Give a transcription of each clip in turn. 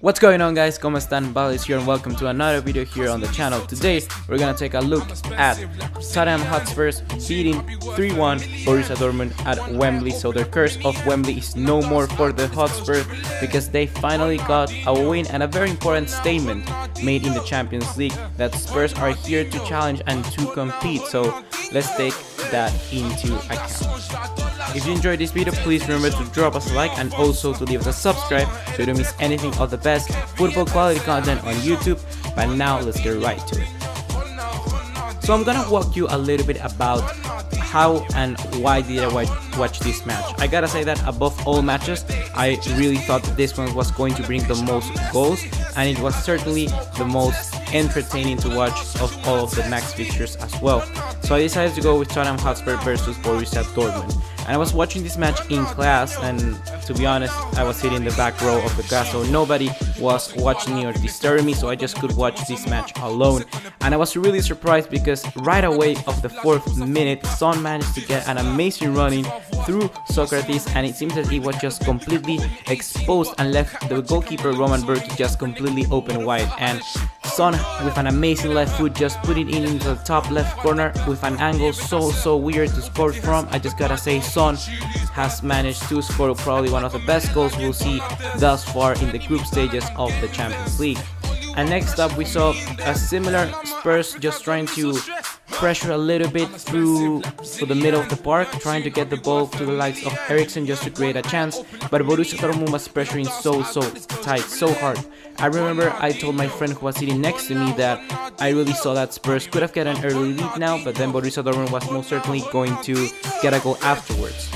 What's going on, guys? ¿Cómo están? BugaLuis here and welcome to another video here on the channel. Today we're gonna take a look at Tottenham Hotspurs beating 3-1 Borussia Dortmund at Wembley. So the curse of Wembley is no more for the Hotspurs because they finally got a win and a very important statement made in the Champions League that Spurs are here to challenge and to compete. So let's take that into account. If you enjoyed this video, please remember to drop us a like and also to leave us a subscribe so you don't miss anything of the best football quality content on YouTube. But now let's get right to it. So I'm gonna walk you a little bit about how and why did I watch this match. I gotta say that above all matches, I really thought that this one was going to bring the most goals, and it was certainly the most entertaining to watch of all of the max fixtures as well. So I decided to go with Tottenham Hotspur versus Borussia Dortmund. And I was watching this match in class, and to be honest, I was sitting in the back row of the class, so nobody was watching me or disturbing me, so I just could watch this match alone. And I was really surprised because right away of the 4th minute, Son managed to get an amazing running through Socrates, and it seems that he was just completely exposed and left the goalkeeper Roman Berkey just completely open wide. And Son with an amazing left foot just put it in into the top left corner with an angle so weird to score from. I just gotta say, Son has managed to score probably one of the best goals we'll see thus far in the group stages of the Champions League. And next up we saw a similar Spurs just trying to pressure a little bit through to the middle of the park, trying to get the ball to the likes of Eriksen just to create a chance, but Borussia Dortmund was pressuring so tight, so hard. I remember I told my friend who was sitting next to me that I really saw that Spurs could have got an early lead now, but then Borussia Dortmund was most certainly going to get a goal afterwards.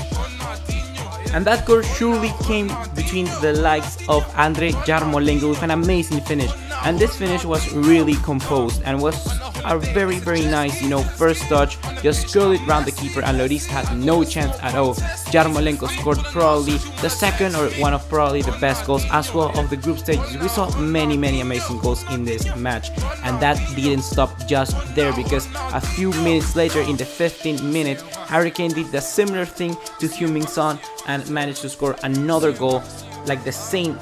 And that goal surely came between the likes of Andre Yarmolenko with an amazing finish. And this finish was really composed and was a very nice, first touch. Just curled it around the keeper and Lloris had no chance at all. Yarmolenko scored probably the second or one of probably the best goals as well of the group stages. We saw many amazing goals in this match, and that didn't stop just there, because a few minutes later in the 15th minute, Harry Kane did the similar thing to Heung-min Son and managed to score another goal. Like the same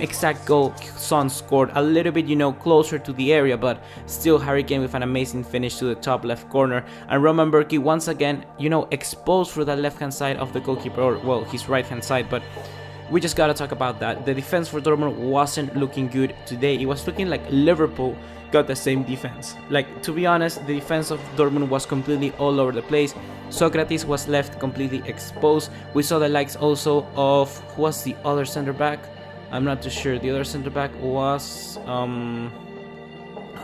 exact goal Son scored, a little bit closer to the area, but still Harry Kane with an amazing finish to the top left corner, and Roman Berkey once again exposed for the left hand side of the goalkeeper, or well, his right hand side. But we just gotta talk about that. The defense for Dortmund wasn't looking good today. It was looking like Liverpool got the same defense. Like, to be honest, the defense of Dortmund was completely all over the place. Socrates was left completely exposed. We saw the likes also of, who was the other center back? I'm not too sure. The other center back was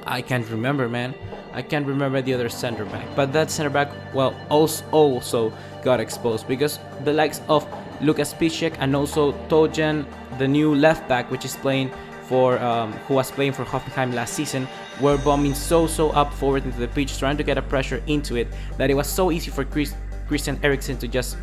I can't remember, man. I can't remember the other center back, but that center back, well, also got exposed, because the likes of Lucas Piszczek and also Tojan, the new left back, which is playing for who was playing for Hoffenheim last season, were bombing so up forward into the pitch, trying to get a pressure into it, that it was so easy for Christian Eriksen to just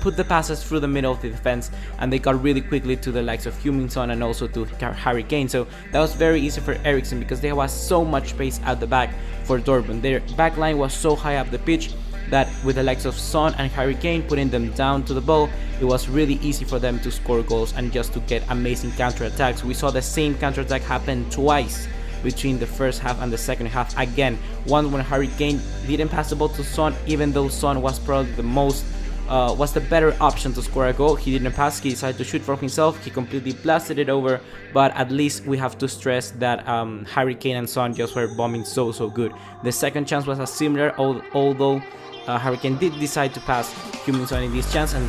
put the passes through the middle of the defense, and they got really quickly to the likes of Heung-min Son and also to Harry Kane. So that was very easy for Eriksen, because there was so much space at the back for Dortmund. Their back line was so high up the pitch that with the likes of Son and Harry Kane putting them down to the ball, it was really easy for them to score goals and just to get amazing counterattacks. We saw the same counterattack happen twice between the first half and the second half. Again, one when Harry Kane didn't pass the ball to Son, even though Son was probably the better option to score a goal. He didn't pass, he decided to shoot for himself, he completely blasted it over, but at least we have to stress that Harry Kane and Son just were bombing so good. The second chance was a similar, although Harry Kane did decide to pass Heung-min Son in this chance, and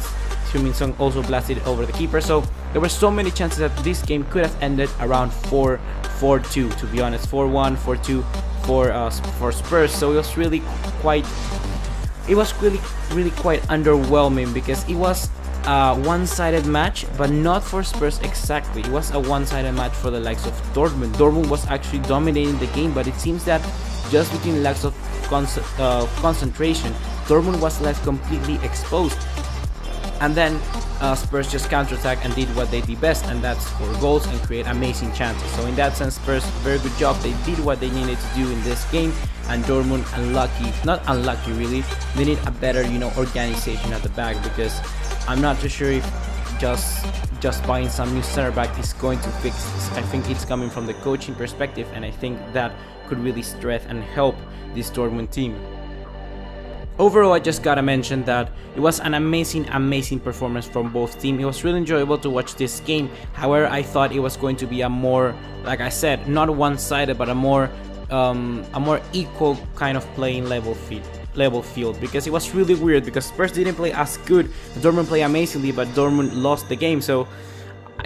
Heung-min Son also blasted it over the keeper. So there were so many chances that this game could have ended around 4-2, to be honest, 4-1, 4-2 for Spurs. So it was really quite underwhelming, because it was a one-sided match, but not for Spurs exactly. It was a one-sided match for the likes of Dortmund. Dortmund was actually dominating the game, but it seems that just between lacks of concentration, Dortmund was left completely exposed. And then Spurs just counterattack and did what they did best, and that's score goals and create amazing chances. So in that sense, Spurs, very good job. They did what they needed to do in this game, and Dortmund not unlucky really. They need a better organization at the back, because I'm not too sure if just just buying some new center back is going to fix this. I think it's coming from the coaching perspective, and I think that could really strengthen and help this Dortmund team. Overall, I just gotta mention that it was an amazing performance from both teams. It was really enjoyable to watch this game. However, I thought it was going to be a more, like I said, not one-sided, but a more equal kind of playing level field, because it was really weird because Spurs didn't play as good. Dortmund played amazingly, but Dortmund lost the game, so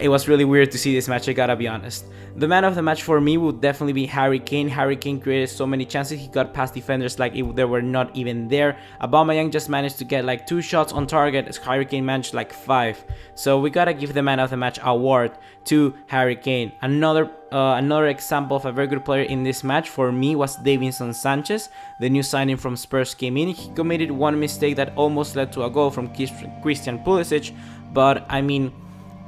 it was really weird to see this match, I gotta be honest. The man of the match for me would definitely be Harry Kane. Harry Kane created so many chances, he got past defenders like they were not even there. Aubameyang just managed to get like 2 shots on target, as Harry Kane managed like 5. So we gotta give the man of the match award to Harry Kane. Another example of a very good player in this match for me was Davinson Sanchez. The new signing from Spurs came in. He committed one mistake that almost led to a goal from Christian Pulisic, but I mean,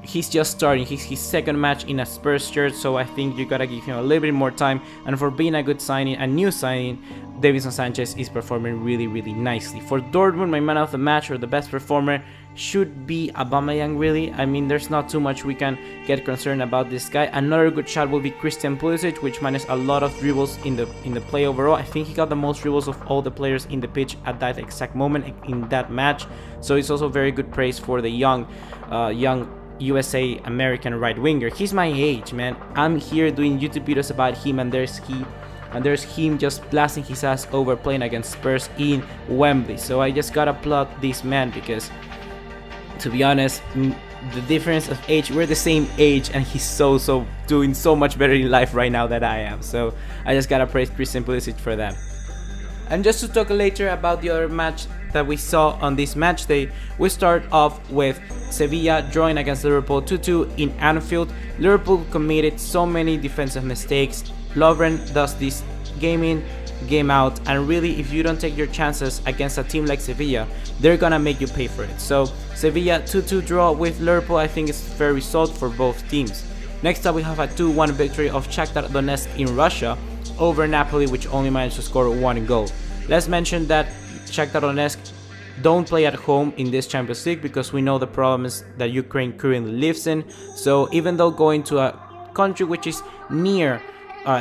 he's just starting. He's his second match in a Spurs shirt, so I think you gotta give him a little bit more time. And for being a good signing, a new signing, Davinson Sanchez is performing really nicely. For Dortmund, my man of the match or the best performer should be Aubameyang, really. I mean, there's not too much we can get concerned about this guy. Another good shot will be Christian Pulisic, which managed a lot of dribbles in the play overall. I think he got the most dribbles of all the players in the pitch at that exact moment in that match. So it's also very good praise for the young USA American right winger. He's my age, man. I'm here doing YouTube videos about him, and there's him just blasting his ass over playing against Spurs in Wembley. So I just gotta applaud this man, because to be honest, the difference of age, we're the same age, and he's so doing so much better in life right now than I am. So I just gotta praise Christian Pulisic for that. And just to talk later about the other match that we saw on this match day, we start off with Sevilla drawing against Liverpool 2-2 in Anfield. Liverpool committed so many defensive mistakes. Lovren does this game in, game out, and really, if you don't take your chances against a team like Sevilla, they're gonna make you pay for it. So Sevilla 2-2 draw with Liverpool, I think is a fair result for both teams. Next up, we have a 2-1 victory of Shakhtar Donetsk in Russia over Napoli, which only managed to score 1 goal. Let's mention that Shakhtar Donetsk don't play at home in this Champions League, because we know the problems that Ukraine currently lives in. So even though going to a country which is near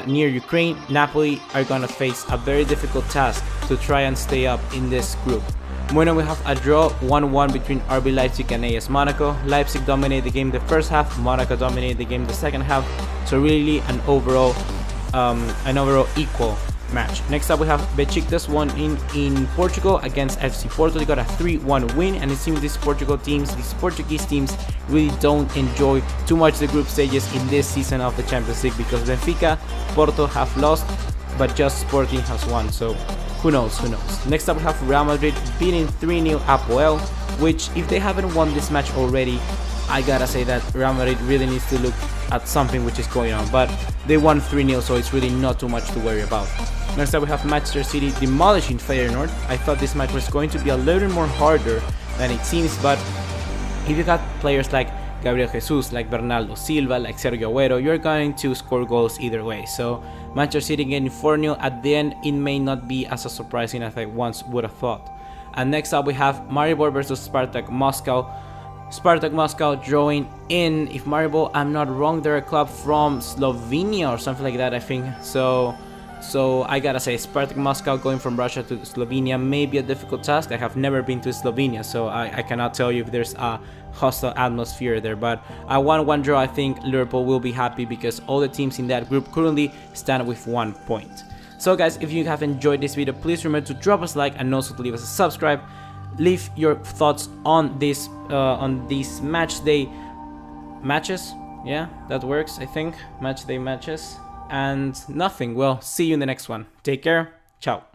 Ukraine, Napoli are gonna face a very difficult task to try and stay up in this group. Bueno, we have a draw 1-1 between RB Leipzig and AS Monaco. Leipzig dominated the game the first half, Monaco dominated the game the second half. So really an overall equal match. Next up, we have Besiktas won in Portugal against FC Porto. They got a 3-1 win, and it seems these Portuguese teams really don't enjoy too much the group stages in this season of the Champions League, because Benfica, Porto have lost, but just Sporting has won. So who knows? Next up, we have Real Madrid beating 3-0 Apoel, which if they haven't won this match already, I gotta say that Real Madrid really needs to look at something which is going on, but they won 3-0, so it's really not too much to worry about. Next up, we have Manchester City demolishing Feyenoord. I thought this match was going to be a little more harder than it seems, but if you got players like Gabriel Jesus, like Bernardo Silva, like Sergio Agüero, you're going to score goals either way. So Manchester City getting 4-0 at the end, it may not be as surprising as I once would have thought. And next up, we have Maribor versus Spartak Moscow. Spartak Moscow drawing in, if Maribor, I'm not wrong, they're a club from Slovenia or something like that, I think. So I gotta say, Spartak Moscow going from Russia to Slovenia may be a difficult task. I have never been to Slovenia, so I cannot tell you if there's a hostile atmosphere there. But a 1-1 draw, I think Liverpool will be happy, because all the teams in that group currently stand with 1 point. So guys, if you have enjoyed this video, please remember to drop us a like and also to leave us a subscribe. Leave your thoughts on these match day matches. Yeah, that works, I think. Match day matches. And nothing. Well, see you in the next one. Take care. Ciao.